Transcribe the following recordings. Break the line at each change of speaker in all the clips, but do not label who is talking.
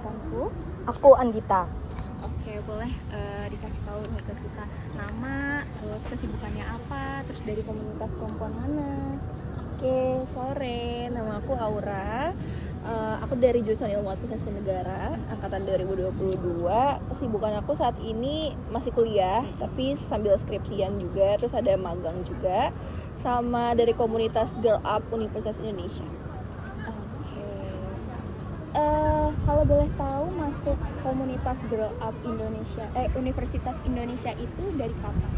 rekanku.
Aku Anggita.
Oke, boleh dikasih tahu nih ke kita nama, terus kesibukannya apa, terus dari komunitas perempuan mana?
Oke, sore. Nama aku Aura. Aku dari jurusan Ilmu Administrasi Negara, angkatan 2022. Kesibukan aku saat ini masih kuliah, tapi sambil skripsian juga. Terus ada magang juga, sama dari komunitas Girl Up Universitas Indonesia.
Oke. Kalau boleh tahu masuk komunitas Girl Up Universitas Indonesia itu dari kapan?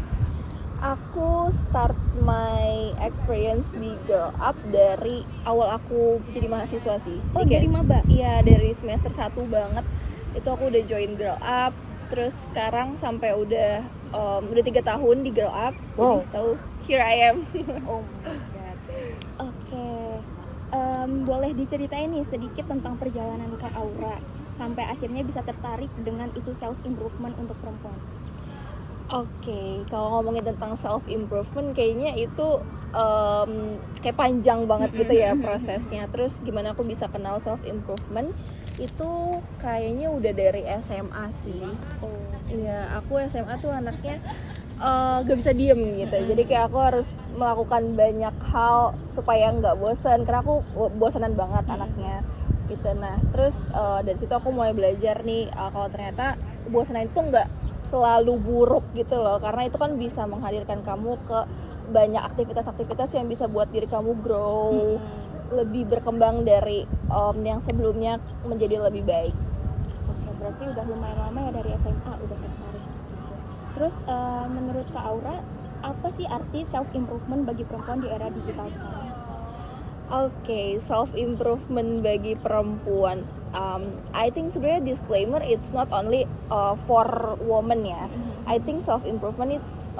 Aku start my experience di Girl Up dari awal aku jadi mahasiswa sih.
Oh, dari maba?
Iya, dari semester 1 banget. Itu aku udah join Girl Up. Terus sekarang sampai udah 3 tahun di Girl Up.
Wow.
Jadi so here I am.
Oh my god. Oke. Boleh diceritain nih sedikit tentang perjalanan Kak Aura sampai akhirnya bisa tertarik dengan isu self improvement untuk perempuan.
Oke, kalau ngomongin tentang self improvement kayaknya itu kayak panjang banget gitu ya prosesnya. Terus gimana aku bisa kenal self improvement? Itu kayaknya udah dari SMA sih.
Oh.
Iya, aku SMA tuh anaknya gak bisa diem gitu. Jadi kayak aku harus melakukan banyak hal supaya nggak bosan. Karena aku bosanan banget anaknya gitu. Nah, terus dari situ aku mulai belajar nih kalau ternyata bosanan itu nggak selalu buruk gitu loh, karena itu kan bisa menghadirkan kamu ke banyak aktivitas-aktivitas yang bisa buat diri kamu grow, lebih berkembang dari yang sebelumnya menjadi lebih baik.
Berarti udah lumayan lama ya dari SMA udah tertarik gitu. Terus menurut Kak Aura, apa sih arti self improvement bagi perempuan di era digital sekarang?
Oke, self improvement bagi perempuan. I think sebenarnya disclaimer, it's not only for women ya. I think self improvement it's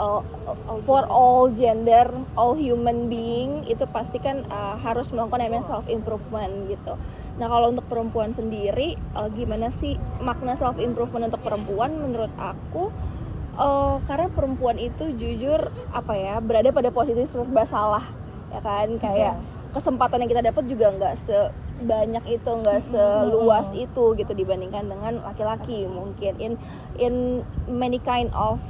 for all gender, all human being. Itu pasti kan harus melakukan namanya self improvement gitu. Nah, kalau untuk perempuan sendiri, gimana sih makna self improvement untuk perempuan? Menurut aku, karena perempuan itu jujur berada pada posisi serba salah, ya kan? Kayak kesempatan yang kita dapat juga nggak sebanyak itu, nggak seluas itu gitu dibandingkan dengan laki-laki. Mungkin in many kind of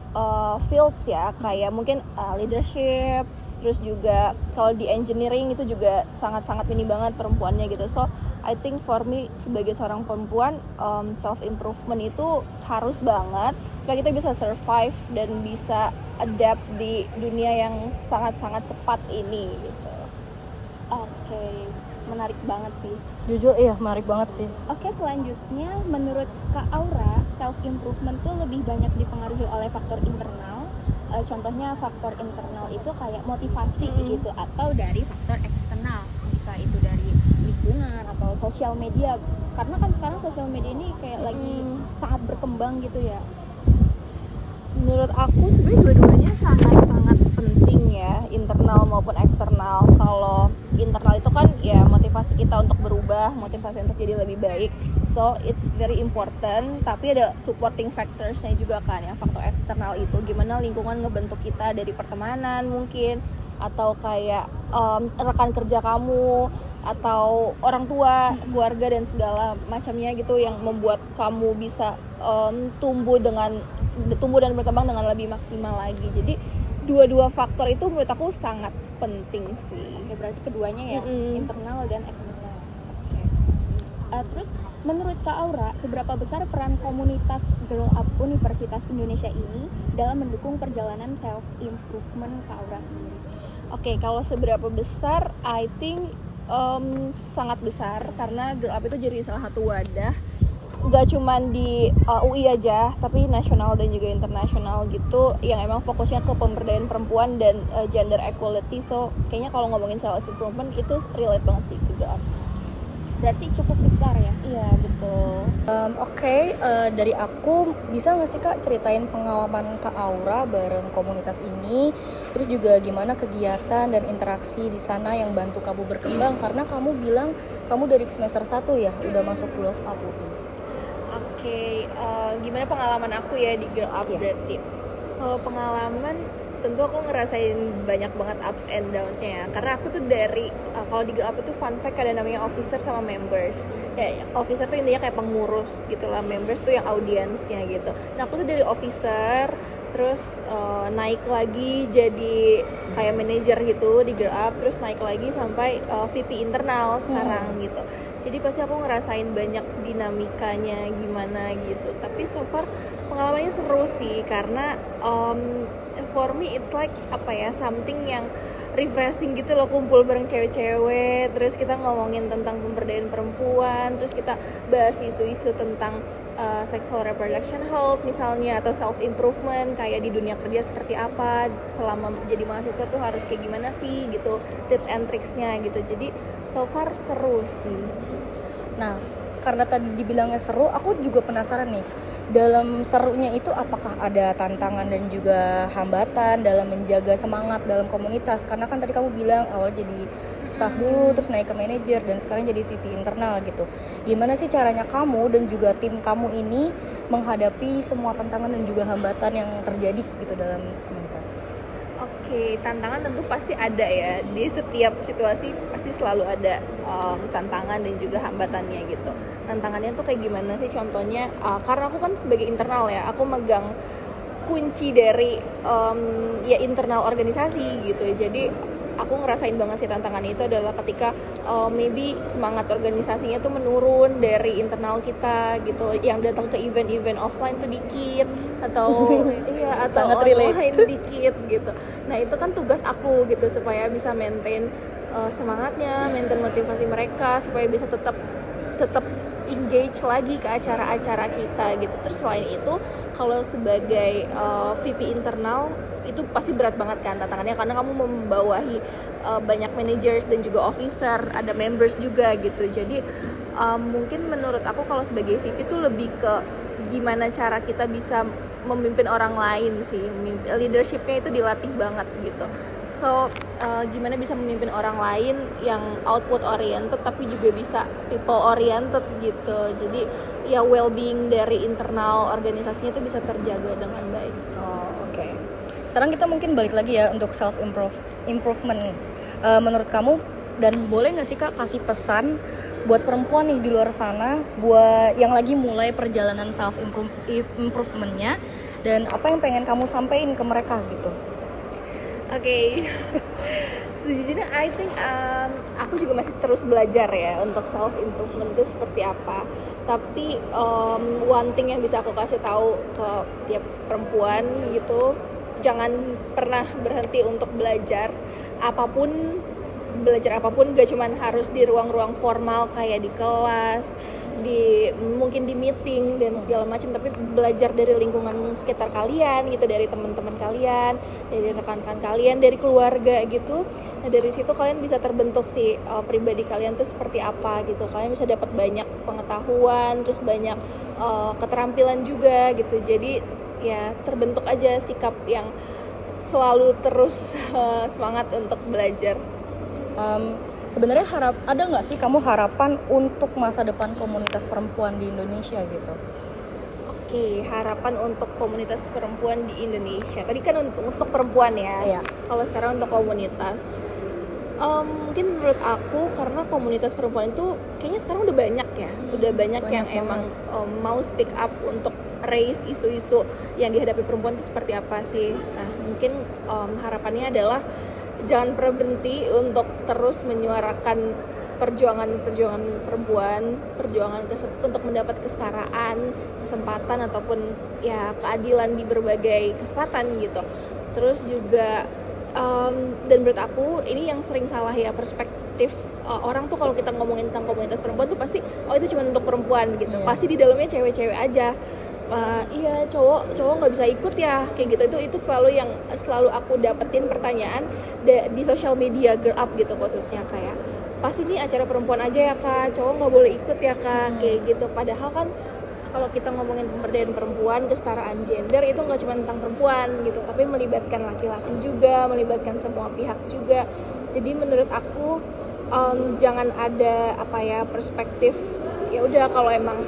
fields ya, kayak mungkin leadership, terus juga kalau di engineering itu juga sangat-sangat minim banget perempuannya gitu. So I think for me sebagai seorang perempuan, self improvement itu harus banget supaya kita bisa survive dan bisa adapt di dunia yang sangat-sangat cepat ini gitu.
Oke, menarik banget sih.
Jujur iya, menarik banget sih.
Oke, selanjutnya menurut Kak Aura, self improvement tuh lebih banyak dipengaruhi oleh faktor internal. Contohnya faktor internal itu kayak motivasi gitu, atau dari faktor eksternal, bisa itu dari lingkungan atau sosial media. Karena kan sekarang sosial media ini kayak lagi sangat berkembang gitu ya.
Menurut aku sebenarnya dua-duanya sangat-sangat penting ya, internal maupun eksternal. Kalau internal itu kan ya motivasi kita untuk berubah, motivasi untuk jadi lebih baik. So it's very important, tapi ada supporting factorsnya juga kan ya. Faktor eksternal itu gimana lingkungan ngebentuk kita dari pertemanan mungkin, atau kayak rekan kerja kamu, atau orang tua, keluarga dan segala macamnya gitu yang membuat kamu bisa tumbuh dan berkembang dengan lebih maksimal lagi. Jadi dua faktor itu menurut aku sangat penting sih.
Oke, berarti keduanya ya, internal dan eksternal. Oke. Terus menurut Kak Aura, seberapa besar peran komunitas Girl Up Universitas Indonesia ini dalam mendukung perjalanan self improvement Kak Aura sendiri?
Oke, kalau seberapa besar, I think sangat besar, karena Girl Up itu jadi salah satu wadah, nggak cuman di UI aja, tapi nasional dan juga internasional gitu, yang emang fokusnya ke pemberdayaan perempuan dan gender equality. So kayaknya kalau ngomongin self improvement itu relate banget sih ke Girl Up.
Berarti cukup besar ya?
Iya, betul.
Oke, dari aku bisa nggak sih Kak ceritain pengalaman Kak Aura bareng komunitas ini, terus juga gimana kegiatan dan interaksi di sana yang bantu kamu berkembang, karena kamu bilang kamu dari semester 1 ya udah masuk Girls Up UI.
Oke, gimana pengalaman aku ya di Girl Up berarti? Kalau pengalaman tentu aku ngerasain banyak banget ups and downs-nya ya. Karena aku tuh dari kalau di Girl Up itu fun fact ada namanya officer sama members. Ya, officer tuh intinya kayak pengurus gitu lah, members tuh yang audiensnya gitu. Nah, aku tuh dari officer terus naik lagi jadi kayak manajer gitu di Girl Up, terus naik lagi sampai VP internal sekarang gitu. Jadi pasti aku ngerasain banyak dinamikanya gimana gitu. Tapi so far pengalamannya seru sih karena for me it's like apa ya, something yang refreshing gitu loh, kumpul bareng cewek-cewek, terus kita ngomongin tentang pemberdayaan perempuan, terus kita bahas isu-isu tentang sexual reproduction health misalnya, atau self improvement kayak di dunia kerja seperti apa, selama jadi mahasiswa tuh harus kayak gimana sih gitu, tips and tricksnya gitu. Jadi so far seru sih.
Nah, karena tadi dibilangnya seru, aku juga penasaran nih. Dalam serunya itu apakah ada tantangan dan juga hambatan dalam menjaga semangat dalam komunitas? Karena kan tadi kamu bilang awal jadi staff dulu, terus naik ke manajer, dan sekarang jadi VP internal gitu. Gimana sih caranya kamu dan juga tim kamu ini menghadapi semua tantangan dan juga hambatan yang terjadi gitu dalam komunitas?
Oke, tantangan tentu pasti ada ya. Di setiap situasi pasti selalu ada tantangan dan juga hambatannya gitu. Tantangannya tuh kayak gimana sih? Contohnya, karena aku kan sebagai internal ya, aku megang kunci dari ya internal organisasi gitu. Jadi aku ngerasain banget sih tantangannya itu adalah ketika maybe semangat organisasinya tuh menurun dari internal kita gitu, yang datang ke event-event offline tuh dikit atau iya atau
Sangat
online dikit gitu. Nah itu kan tugas aku gitu supaya bisa maintain semangatnya, maintain motivasi mereka supaya bisa tetap engage lagi ke acara-acara kita gitu. Terus selain itu kalau sebagai VP internal itu pasti berat banget kan tantangannya, karena kamu membawahi banyak managers dan juga officer, ada members juga gitu. Jadi mungkin menurut aku kalau sebagai VP itu lebih ke gimana cara kita bisa memimpin orang lain sih. Leadershipnya itu dilatih banget gitu. So gimana bisa memimpin orang lain yang output oriented tapi juga bisa people oriented gitu. Jadi ya well-being dari internal organisasinya itu bisa terjaga dengan baik.
Oke. Sekarang kita mungkin balik lagi ya untuk self improvement. Menurut kamu, dan boleh nggak sih Kak kasih pesan buat perempuan nih di luar sana, buat yang lagi mulai perjalanan self improvementnya, dan apa yang pengen kamu sampaikan ke mereka gitu?
Oke. Sejujurnya I think aku juga masih terus belajar ya untuk self improvement itu seperti apa. Tapi one thing yang bisa aku kasih tahu ke tiap perempuan gitu, jangan pernah berhenti untuk belajar apapun gak cuman harus di ruang-ruang formal kayak di kelas, mungkin di meeting dan segala macam, tapi belajar dari lingkungan sekitar kalian gitu, dari teman-teman kalian, dari rekan-rekan kalian, dari keluarga gitu. Nah dari situ kalian bisa terbentuk sih pribadi kalian tuh seperti apa gitu. Kalian bisa dapat banyak pengetahuan, terus banyak keterampilan juga gitu. Jadi ya terbentuk aja sikap yang selalu terus semangat untuk belajar.
Sebenarnya ada nggak sih kamu harapan untuk masa depan komunitas perempuan di Indonesia gitu?
Oke, harapan untuk komunitas perempuan di Indonesia. Tadi kan untuk perempuan ya.
Iya.
Kalau sekarang untuk komunitas, mungkin menurut aku karena komunitas perempuan itu kayaknya sekarang udah banyak ya, banyak yang emang mau speak up untuk raise isu-isu yang dihadapi perempuan itu seperti apa sih. Nah mungkin harapannya adalah jangan pernah berhenti untuk terus menyuarakan perjuangan perempuan, untuk mendapat kesetaraan, kesempatan ataupun ya keadilan di berbagai kesempatan gitu. Terus juga dan menurut aku ini yang sering salah ya, perspektif orang tuh kalau kita ngomongin tentang komunitas perempuan tuh pasti itu cuma untuk perempuan gitu. Pasti di dalamnya cewek-cewek aja. Iya cowok nggak bisa ikut ya kayak gitu. Itu selalu aku dapetin pertanyaan di sosial media Girl Up gitu khususnya, kayak pasti ini acara perempuan aja ya Kak, cowok nggak boleh ikut ya Kak, kayak gitu. Padahal kan kalau kita ngomongin pemberdayaan perempuan, kesetaraan gender itu nggak cuma tentang perempuan gitu, tapi melibatkan laki-laki juga, melibatkan semua pihak juga. Jadi menurut aku jangan ada perspektif ya udah kalau emang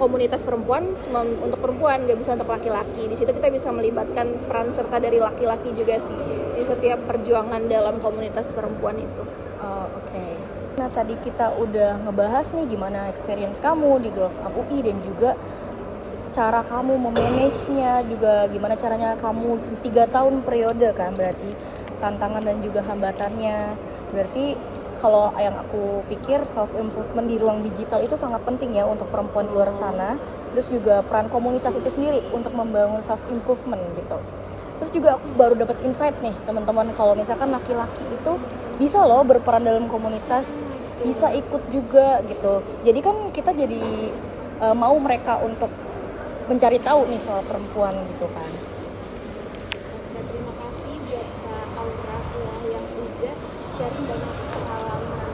komunitas perempuan cuma untuk perempuan, nggak bisa untuk laki-laki. Di situ kita bisa melibatkan peran serta dari laki-laki juga sih di setiap perjuangan dalam komunitas perempuan itu.
Oh, oke. Nah, tadi kita udah ngebahas nih gimana experience kamu di Girls Up UI dan juga cara kamu memanage-nya, juga gimana caranya kamu 3 tahun periode kan, berarti tantangan dan juga hambatannya. Berarti kalau yang aku pikir self improvement di ruang digital itu sangat penting ya untuk perempuan luar sana. Terus juga peran komunitas itu sendiri untuk membangun self improvement gitu. Terus juga aku baru dapat insight nih teman-teman, kalau misalkan laki-laki itu bisa loh berperan dalam komunitas, bisa ikut juga gitu. Jadi kan kita jadi mau mereka untuk mencari tahu nih soal perempuan gitu kan.
Dan terima kasih buat Kak Aura yang udah sharing banyak pengalaman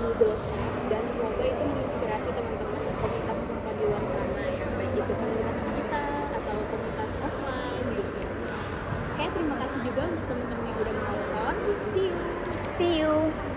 di Girlsnet, dan semoga itu menginspirasi teman-teman komunitas perempuan di luar sana ya, baik itu komunitas digital atau komunitas offline gitu. Oke, terima kasih juga untuk teman-teman yang udah menonton. See you.
See you.